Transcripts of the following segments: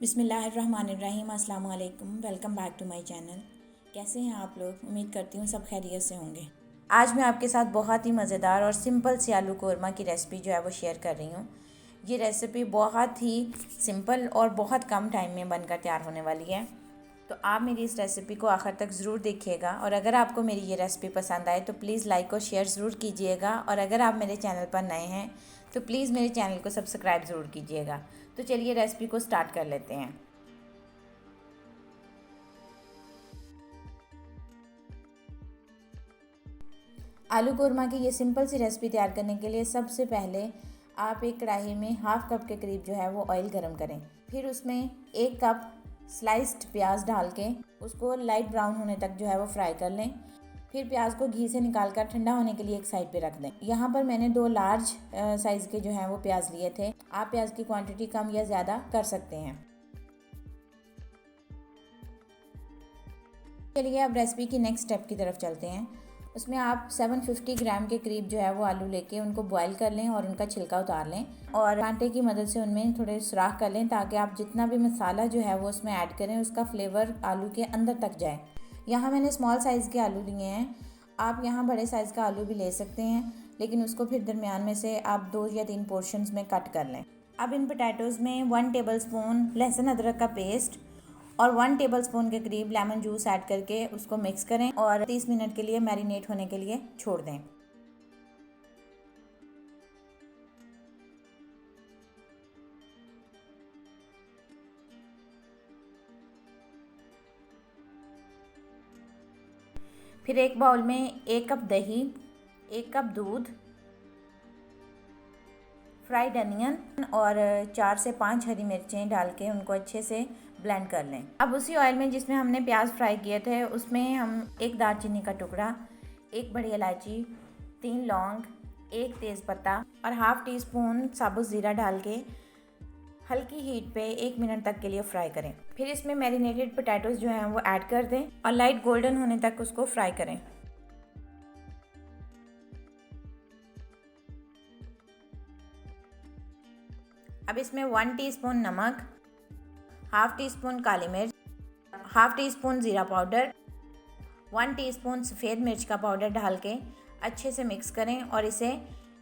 बिस्मिल्लाहिर्रहमानिर्रहीम। अस्सलाम वालेकुम। Welcome back to my channel. कैसे हैं आप लोग? उम्मीद करती हूँ सब खैरियत से होंगे। आज मैं आपके साथ बहुत ही मज़ेदार और सिंपल सी आलू कोरमा की रेसिपी जो है वो शेयर कर रही हूँ। ये रेसिपी बहुत ही सिंपल और बहुत कम टाइम में बनकर तैयार होने वाली है, तो आप मेरी इस रेसिपी को आखिर तक ज़रूर देखिएगा। और अगर आपको मेरी ये रेसिपी पसंद आए तो प्लीज़ लाइक और शेयर ज़रूर कीजिएगा। और अगर आप मेरे चैनल पर नए हैं तो प्लीज़ मेरे चैनल को सब्सक्राइब ज़रूर कीजिएगा। तो चलिए रेसिपी को स्टार्ट कर लेते हैं। आलू कोरमा की ये सिंपल सी रेसिपी तैयार करने के लिए सबसे पहले आप एक कढ़ाई में हाफ़ कप के करीब जो है वो ऑयल गरम करें। फिर उसमें 1 कप स्लाइस्ड प्याज डाल के उसको लाइट ब्राउन होने तक जो है वो फ्राई कर लें। फिर प्याज को घी से निकाल कर ठंडा होने के लिए एक साइड पे रख दें। यहाँ पर मैंने 2 लार्ज साइज़ के जो हैं वो प्याज लिए थे। आप प्याज की क्वांटिटी कम या ज़्यादा कर सकते हैं। चलिए अब रेसिपी की नेक्स्ट स्टेप की तरफ चलते हैं। उसमें आप 750 ग्राम के करीब जो है वो आलू लेके उनको बॉईल कर लें और उनका छिलका उतार लें और कांटे की मदद से उनमें थोड़े सुराख कर लें, ताकि आप जितना भी मसाला जो है वो उसमें ऐड करें उसका फ्लेवर आलू के अंदर तक जाए। यहाँ मैंने स्मॉल साइज़ के आलू लिए हैं। आप यहाँ बड़े साइज़ का आलू भी ले सकते हैं, लेकिन उसको फिर दरमियान में से आप 2 या 3 पोर्शंस में कट कर लें। अब इन पोटैटोज़ में 1 टेबलस्पून लहसुन अदरक का पेस्ट और 1 टेबलस्पून के करीब लेमन जूस ऐड करके उसको मिक्स करें और 30 मिनट के लिए मैरिनेट होने के लिए छोड़ दें। फिर एक बाउल में 1 कप दही, 1 कप दूध, फ्राइड अनियन और 4 से 5 हरी मिर्चें डाल के उनको अच्छे से ब्लेंड कर लें। अब उसी ऑयल में जिसमें हमने प्याज फ्राई किए थे उसमें हम 1 दालचीनी का टुकड़ा, 1 बड़ी इलायची, 3 लौंग, 1 तेज़पत्ता और हाफ़ टी स्पून साबुत ज़ीरा डाल के हल्की हीट पे 1 मिनट तक के लिए फ्राई करें। फिर इसमें मैरिनेटेड पोटैटोज़ जो हैं वो ऐड कर दें और लाइट गोल्डन होने तक उसको फ्राई करें। अब इसमें 1 टीस्पून नमक, हाफ़ टी स्पून काली मिर्च, हाफ़ टी स्पून ज़ीरा पाउडर, 1 टीस्पून सफ़ेद मिर्च का पाउडर डाल के अच्छे से मिक्स करें और इसे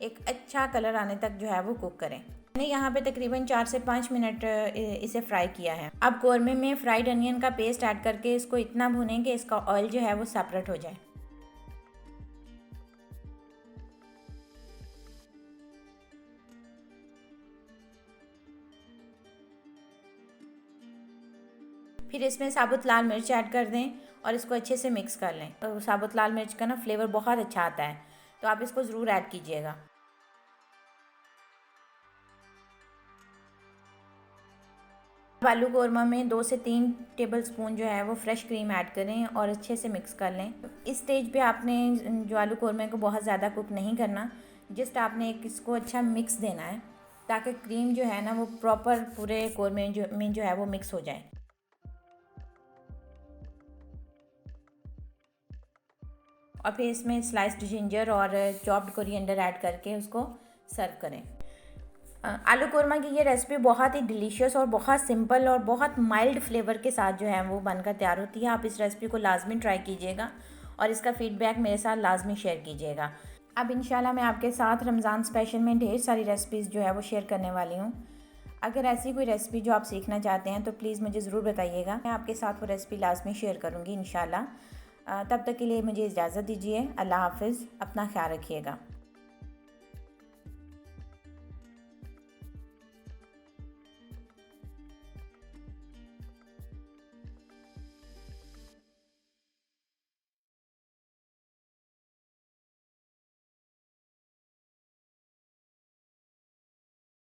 एक अच्छा कलर आने तक जो है वो कुक करें। मैंने यहाँ पे तकरीबन 4 से 5 मिनट इसे फ्राई किया है। अब कोरमे में फ्राइड अनियन का पेस्ट ऐड करके इसको इतना भूनें कि इसका ऑयल जो है वो सेपरेट हो जाए। फिर इसमें साबुत लाल मिर्च ऐड कर दें और इसको अच्छे से मिक्स कर लें। तो साबुत लाल मिर्च का ना फ्लेवर बहुत अच्छा आता है, तो आप इसको ज़रूर ऐड कीजिएगा। आलू कोरमा में 2 से 3 टेबलस्पून जो है वो फ्रेश क्रीम ऐड करें और अच्छे से मिक्स कर लें। इस स्टेज पे आपने जो आलू कोरमे को बहुत ज़्यादा कुक नहीं करना, जस्ट आपने इसको अच्छा मिक्स देना है, ताकि क्रीम जो है ना वो प्रॉपर पूरे कोरमे में जो है वो मिक्स हो जाए। और फिर इसमें स्लाइस्ड जिंजर और चॉप्ड कोरिएंडर ऐड करके उसको सर्व करें। आलू कोरमा की ये रेसिपी बहुत ही डिलीशियस और बहुत सिंपल और बहुत माइल्ड फ्लेवर के साथ जो है वो बनकर तैयार होती है। आप इस रेसिपी को लाजमी ट्राई कीजिएगा और इसका फ़ीडबैक मेरे साथ लाजमी शेयर कीजिएगा। अब इंशाल्लाह मैं आपके साथ रमज़ान स्पेशल में ढेर सारी रेसिपीज़ जो है वो शेयर करने वाली हूँ। अगर ऐसी कोई रेसिपी जो आप सीखना चाहते हैं तो प्लीज़ मुझे ज़रूर बताइएगा। मैं आपके साथ वो रेसिपी लाजमी शेयर करूँगी इंशाल्लाह। तब तक के लिए मुझे इजाज़त दीजिए। अल्लाह हाफ़िज़। अपना ख्याल रखिएगा।